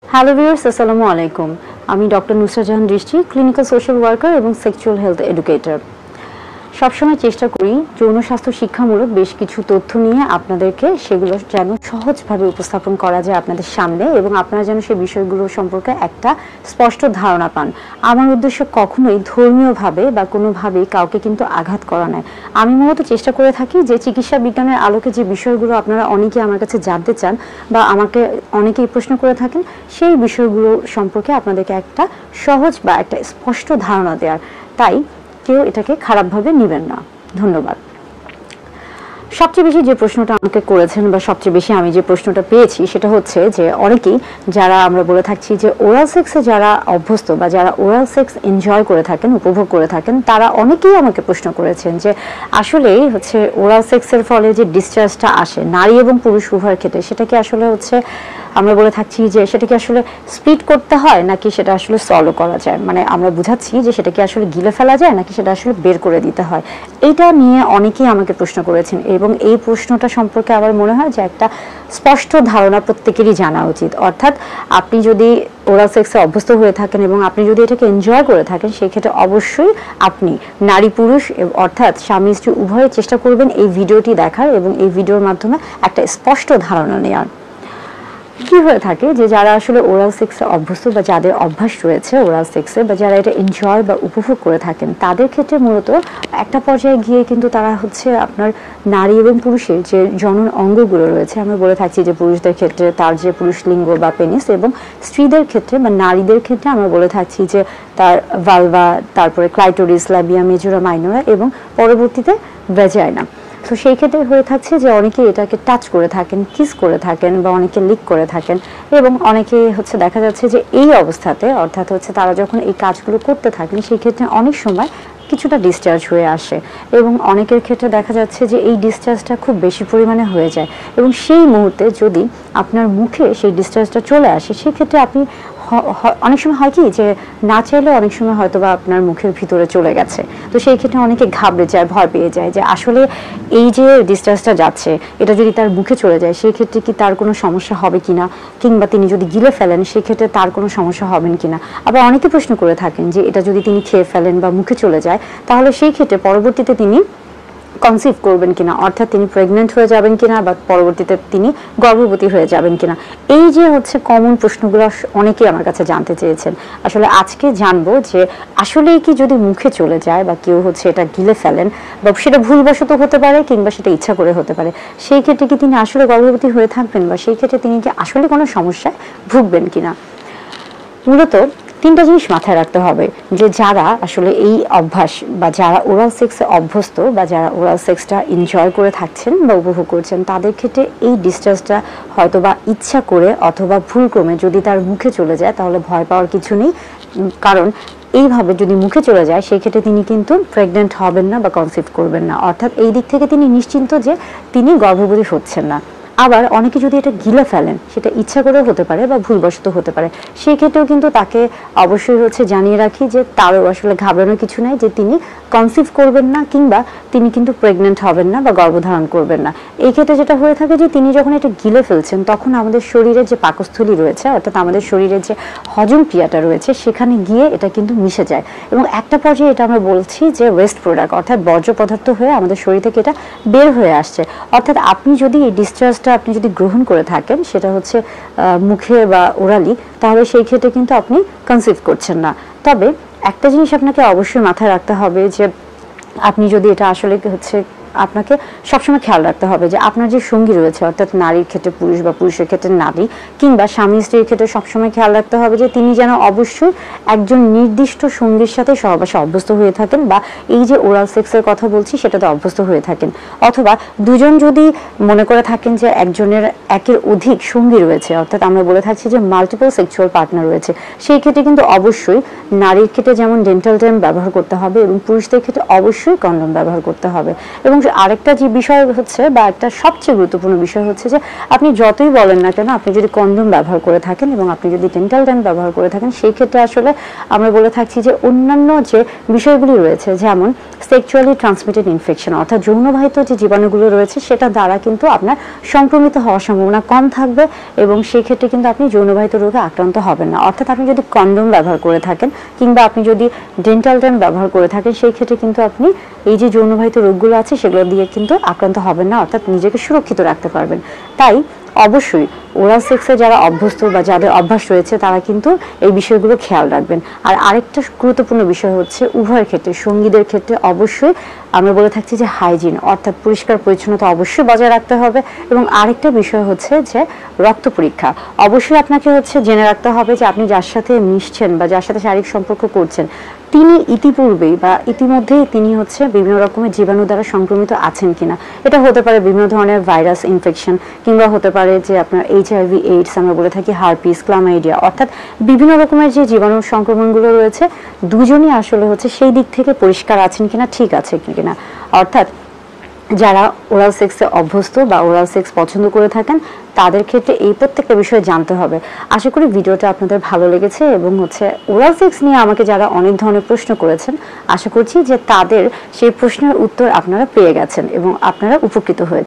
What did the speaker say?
Hello viewers, আসসালামু আলাইকুম। আমি ডক্টর নুসরাত জাহান দৃষ্টি, ক্লিনিক্যাল সোশ্যাল ওয়ার্কার এবং সেক্সুয়াল হেলথ এডুকেটর। সবসময় চেষ্টা করি যৌন স্বাস্থ্য শিক্ষামূলক বেশ কিছু তথ্য নিয়ে আপনাদেরকে সেগুলো যেন সহজভাবে উপস্থাপন করা যায় আপনাদের সামনে, এবং আপনারা যেন সেই বিষয়গুলো সম্পর্কে একটা স্পষ্ট ধারণা পান। আমার উদ্দেশ্য কখনোই ধর্মীয়ভাবে বা কোনোভাবেই কাউকে কিন্তু আঘাত করা নয়। আমি মূলত চেষ্টা করে থাকি যে চিকিৎসা বিজ্ঞানের আলোকে যে বিষয়গুলো আপনারা অনেকেই আমার কাছে জানতে চান বা আমাকে অনেকেই প্রশ্ন করে থাকেন, সেই বিষয়গুলো সম্পর্কে আপনাদেরকে একটা সহজ বা একটা স্পষ্ট ধারণা দেওয়ার। তাই কেউ এটাকে খারাপভাবে নেবেন না। ধন্যবাদ। সবচেয়ে বেশি যে প্রশ্নটা আমাকে করেছেন বা সবচেয়ে বেশি আমি যে প্রশ্নটা পেয়েছি সেটা হচ্ছে যে অনেকেই যারা আমরা বলে থাকছি যে ওরাল সেক্সে যারা অভ্যস্ত বা যারা ওরাল সেক্স এনজয় করে থাকেন, উপভোগ করে থাকেন, তারা অনেকেই আমাকে প্রশ্ন করেছেন যে আসলেই হচ্ছে ওরাল সেক্সের ফলে যে ডিসচার্জটা আসে নারী এবং পুরুষ উভয়ের ক্ষেত্রে, সেটা কি আসলে হচ্ছে আমরা বলে থাকছি যে সেটা কি আসলে স্প্লিট করতে হয় নাকি সেটা আসলে সলভ করা যায়, মানে আমরা বুঝাচ্ছি যে সেটা কি আসলে গিলে ফেলা যায় নাকি সেটা আসলে বের করে দিতে হয়। এইটা নিয়ে অনেকেই আমাকে প্রশ্ন করেছেন এবং এই প্রশ্নটা সম্পর্কে আমার মনে হয় যে একটা স্পষ্ট ধারণা প্রত্যেকেরই জানা উচিত। অর্থাৎ আপনি যদি ওরাল সেক্সে অভ্যস্ত হয়ে থাকেন এবং আপনি যদি এটাকে এনজয় করে থাকেন, সেই ক্ষেত্রে অবশ্যই আপনি নারী পুরুষ অর্থাৎ স্বামী স্ত্রী উভয়ে চেষ্টা করবেন এই ভিডিওটি দেখার এবং এই ভিডিওর মাধ্যমে একটা স্পষ্ট ধারণা নেওয়ার। কি হয়ে থাকে যে যারা আসলে ওরাল সেক্সে অভ্যস্ত বা যাদের অভ্যাস রয়েছে ওরাল সেক্সে বা যারা এটা এনজয় বা উপভোগ করে থাকেন, তাদের ক্ষেত্রে মূলত একটা পর্যায়ে গিয়ে কিন্তু তারা হচ্ছে আপনার নারী এবং পুরুষের যে জনন অঙ্গগুলো রয়েছে, আমরা বলে থাকছি যে পুরুষদের ক্ষেত্রে তার যে পুরুষ লিঙ্গ বা পেনিস, এবং স্ত্রীদের ক্ষেত্রে বা নারীদের ক্ষেত্রে আমরা বলে থাকছি যে তার ভালভা, তারপরে ক্লাইটোরিস, ল্যাবিয়া মেজোরা মাইনরা এবং পরবর্তীতে ভ্যাজাইনা। তো সেই ক্ষেত্রে হয়ে থাকছে যে অনেকে এটাকে টাচ করে থাকেন, কিস করে থাকেন বা অনেকে লিক করে থাকেন, এবং অনেকে হচ্ছে দেখা যাচ্ছে যে এই অবস্থাতে অর্থাৎ হচ্ছে তারা যখন এই কাজগুলো করতে থাকেন সেই ক্ষেত্রে অনেক সময় কিছুটা ডিসচার্জ হয়ে আসে, এবং অনেকের ক্ষেত্রে দেখা যাচ্ছে যে এই ডিসচার্জটা খুব বেশি পরিমাণে হয়ে যায়, এবং সেই মুহূর্তে যদি আপনার মুখে সেই ডিসচার্জটা চলে আসে সেক্ষেত্রে আপনি অনেক সময় হয় কি যে না চাইলে অনেক সময় হয়তো বা আপনার মুখের ভিতরে চলে গেছে, তো সেই ক্ষেত্রে অনেকে ঘাবড়ে যায়, ভয় পেয়ে যায় যে আসলে এই যে ডিসচার্জটা যাচ্ছে এটা যদি তার মুখে চলে যায় সেই ক্ষেত্রে কি তার কোনো সমস্যা হবে কিনা, কিংবা তিনি যদি গিলে ফেলেন সেই ক্ষেত্রে তার কোনো সমস্যা হবেন কিনা। আবার অনেকে প্রশ্ন করে থাকেন যে এটা যদি তিনি খেয়ে ফেলেন বা মুখে চলে যায় তাহলে সেই ক্ষেত্রে পরবর্তীতে তিনি কনসিভ করবেন কিনা, অর্থাৎ তিনি প্রেগনেন্ট হয়ে যাবেন কিনা বা পরবর্তীতে তিনি গর্ভবতী হয়ে যাবেন কিনা। এই যে হচ্ছে কমন প্রশ্নগুলো অনেকেই আমার কাছে জানতে চেয়েছেন। আসলে আজকে জানবো যে আসলেই কি যদি মুখে চলে যায় বা কেউ হচ্ছে এটা গিলে ফেলেন বা সেটা ভুলবশত হতে পারে কিংবা সেটা ইচ্ছা করে হতে পারে, সেই ক্ষেত্রে কি তিনি আসলে গর্ভবতী হয়ে থাকবেন বা সেই ক্ষেত্রে তিনি কি আসলে কোনো সমস্যায় ভুগবেন কিনা। মূলত তিনটা জিনিস মাথায় রাখতে হবে যে যারা আসলে এই অভ্যাস বা যারা ওরাল সেক্সে অভ্যস্ত বা যারা ওরাল সেক্সটা এনজয় করে থাকছেন বা উপভোগ করছেন, তাদের ক্ষেত্রে এই ডিসচার্জটা হয়তো বা ইচ্ছা করে অথবা ভুলক্রমে যদি তার মুখে চলে যায় তাহলে ভয় পাওয়ার কিছু নেই, কারণ এইভাবে যদি মুখে চলে যায় সেই ক্ষেত্রে তিনি কিন্তু প্রেগনেন্ট হবেন না বা কনসিভ করবেন না, অর্থাৎ এই দিক থেকে তিনি নিশ্চিন্ত যে তিনি গর্ভবতী হচ্ছেন না। আবার অনেকে যদি এটা গিলে ফেলেন সেটা ইচ্ছা করেও হতে পারে বা ভুলবশত হতে পারে, সেই ক্ষেত্রেও কিন্তু তাকে অবশ্যই হচ্ছে জানিয়ে রাখি যে তারও আসলে ঘাবড়ানোর কিছু নাই, যে তিনি কনসিভ করবেন না কিংবা তিনি কিন্তু প্রেগনেন্ট হবেন না বা গর্ভধারণ করবেন না। এই ক্ষেত্রে যেটা হয়ে থাকে যে তিনি যখন এটা গিলে ফেলছেন তখন আমাদের শরীরের যে পাকস্থলী রয়েছে অর্থাৎ আমাদের শরীরের যে হজম ক্রিয়াটা রয়েছে সেখানে গিয়ে এটা কিন্তু মিশে যায়, এবং একটা পর্যায়ে এটা আমরা বলছি যে ওয়েস্ট প্রোডাক্ট অর্থাৎ বর্জ্য পদার্থ হয়ে আমাদের শরীর থেকে এটা বের হয়ে আসছে। অর্থাৎ আপনি যদি এই ডিসচার্জটা আপনি যদি গ্রহণ করে থাকেন সেটা হচ্ছে মুখে বা ওরালি, তাহলে সেই ক্ষেত্রে কিন্তু আপনি কনসিভ করছেন না। তবে একটা জিনিস আপনাকে অবশ্যই মাথায় রাখতে হবে যে আপনি যদি এটা আসলে হচ্ছে আপনাকে সবসময় খেয়াল রাখতে হবে যে আপনার যে সঙ্গী রয়েছে অর্থাৎ নারীর ক্ষেত্রে পুরুষ বা পুরুষের ক্ষেত্রে নারী কিংবা স্বামী স্ত্রীর ক্ষেত্রে সবসময় খেয়াল রাখতে হবে যে তিনি যেন অবশ্যই একজন নির্দিষ্ট সঙ্গীর সাথে সহবাসে অভ্যস্ত হয়ে থাকেন বা এই যে ওরাল সেক্সের কথা বলছি সেটাতে অভ্যস্ত হয়ে থাকেন, অথবা দুজন যদি মনে করে থাকেন যে একজনের একের অধিক সঙ্গী রয়েছে অর্থাৎ আমরা বলে থাকছি যে মাল্টিপল সেক্সুয়াল পার্টনার রয়েছে, সেই ক্ষেত্রে কিন্তু অবশ্যই নারীর ক্ষেত্রে যেমন ডেন্টাল টার্ম ব্যবহার করতে হবে এবং পুরুষদের ক্ষেত্রে অবশ্যই কন্ডম ব্যবহার করতে হবে। এবং আরেকটা যে বিষয় হচ্ছে বা একটা সবচেয়ে গুরুত্বপূর্ণ বিষয় হচ্ছে যে আপনি যতই বলেন না কেন, আপনি যদি কন্ডোম ব্যবহার করে থাকেন এবং আপনি যদি ডেন্টাল ড্যাম ব্যবহার করে থাকেন, সেই ক্ষেত্রে আসলে আমরা বলে থাকছি যে অন্যান্য যে বিষয়গুলি রয়েছে, যেমন সেক্সুয়ালি ট্রান্সমিটেড ইনফেকশন অর্থাৎ যৌনবাহিত যে জীবাণুগুলো রয়েছে সেটা দ্বারা কিন্তু আপনার সংক্রমিত হওয়ার সম্ভাবনা কম থাকবে এবং সেই ক্ষেত্রে কিন্তু আপনি যৌনবাহিত রোগে আক্রান্ত হবেন না। অর্থাৎ আপনি যদি কন্ডোম ব্যবহার করে থাকেন কিংবা আপনি যদি ডেন্টাল ড্যাম ব্যবহার করে থাকেন, সেই ক্ষেত্রে কিন্তু আপনি এই যে যৌনবাহিত রোগগুলো আছে সেগুলো দিয়ে কিন্তু আক্রান্ত হবেন না, অর্থাৎ নিজেকে সুরক্ষিত রাখতে পারবেন। তাই অবশ্যই ওরাল সেক্সে যারা অভ্যস্ত বা যাদের অভ্যাস রয়েছে তারা কিন্তু এই বিষয়গুলো খেয়াল রাখবেন। আর আরেকটা গুরুত্বপূর্ণ বিষয় হচ্ছে উভয়ের ক্ষেত্রে, সঙ্গীদের ক্ষেত্রে অবশ্যই আমরা বলে থাকছি যে হাইজিন অর্থাৎ পরিষ্কার পরিচ্ছন্নতা অবশ্যই বজায় রাখতে হবে। এবং আরেকটা বিষয় হচ্ছে যে রক্ত পরীক্ষা অবশ্যই আপনাকে হচ্ছে জেনে রাখতে হবে যে আপনি যার সাথে মিশছেন বা যার সাথে শারীরিক সম্পর্ক করছেন তিনি ইতিপূর্বেই বা ইতিমধ্যেই তিনি হচ্ছে বিভিন্ন রকমের জীবাণু দ্বারা সংক্রমিত আছেন কিনা। এটা হতে পারে বিভিন্ন ধরনের ভাইরাস ইনফেকশন কিংবা হতে পারে যে আপনার এইচআইভি এইডস আমরা বলে থাকি, হারপিস, ক্লামাইডিয়া, অর্থাৎ বিভিন্ন রকমের যে জীবাণু সংক্রমণগুলো রয়েছে দুজনই আসলে হচ্ছে সেই দিক থেকে পরিষ্কার আছেন কিনা, ঠিক আছে কিনা। অর্থাৎ যারা ওরাল সেক্সে অভ্যস্ত বা ওরাল সেক্স পছন্দ করে থাকেন তাদের ক্ষেত্রে এই প্রত্যেকটা বিষয় জানতে হবে। আশা করি ভিডিওটা আপনাদের ভালো লেগেছে এবং হচ্ছে ওরাল সেক্স নিয়ে আমাকে যারা অনেক ধরনের প্রশ্ন করেছেন আশা করছি যে তাদের সেই প্রশ্নের উত্তর আপনারা পেয়ে গেছেন এবং আপনারা উপকৃত হয়েছেন।